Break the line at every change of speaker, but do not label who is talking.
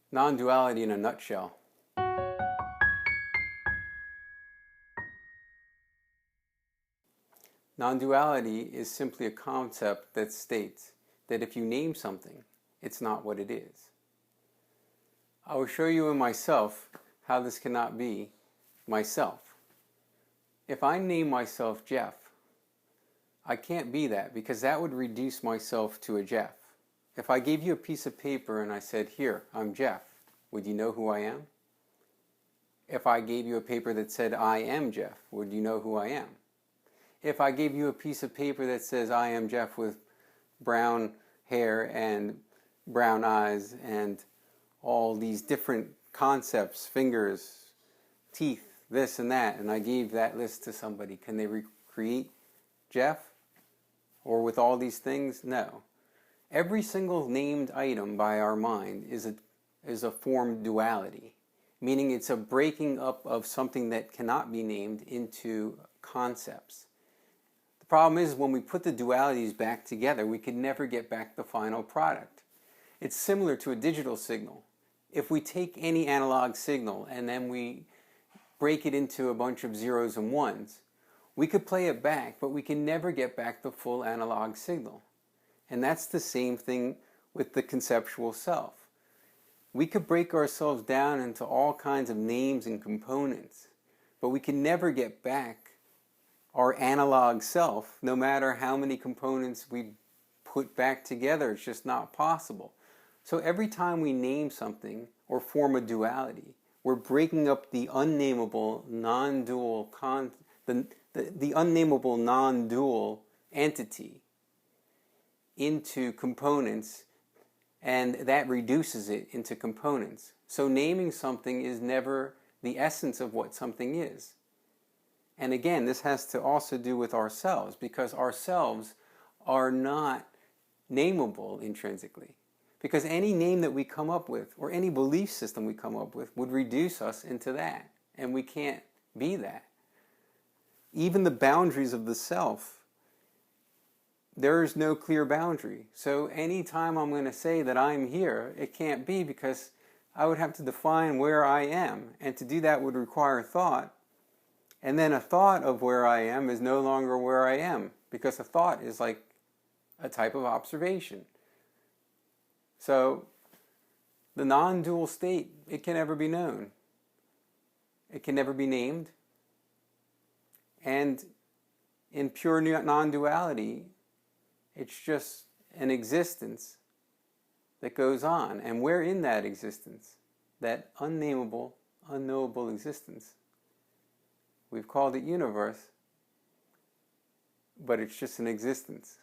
Non-duality in a nutshell. Non-duality is simply a concept that states that if you name something, it's not what it is. I will show you in myself how this cannot be myself. If I name myself Jeff, I can't be that because that would reduce myself to a Jeff. If I gave you a piece of paper and I said, "Here, I'm Jeff," would you know who I am? If I gave you a paper that said, "I am Jeff," would you know who I am? If I gave you a piece of paper that says, "I am Jeff with brown hair and brown eyes and all these different concepts, fingers, teeth, this and that," and I gave that list to somebody, can they recreate Jeff? Or with all these things? No. Every single named item by our mind is a form duality, meaning it's a breaking up of something that cannot be named into concepts. The problem is when we put the dualities back together, we can never get back the final product. It's similar to a digital signal. If we take any analog signal and then we break it into a bunch of zeros and ones, we could play it back, but we can never get back the full analog signal. And that's the same thing with the conceptual self. We could break ourselves down into all kinds of names and components, but we can never get back our analog self, no matter how many components we put back together. It's just not possible. So every time we name something or form a duality, we're breaking up the unnamable non-dual the unnamable non-dual entity into components, and that reduces it into components. So naming something is never the essence of what something is. And again, this has to also do with ourselves, because ourselves are not nameable intrinsically. Because any name that we come up with, or any belief system we come up with, would reduce us into that. And we can't be that. Even the boundaries of the self, there is no clear boundary. So anytime I'm going to say that I'm here, it can't be, because I would have to define where I am. And to do that would require thought. And then a thought of where I am is no longer where I am, because a thought is like a type of observation. So the non-dual state, it can never be known. It can never be named. And in pure non-duality, it's just an existence that goes on. And we're in that existence, that unnamable, unknowable existence. We've called it universe, but it's just an existence.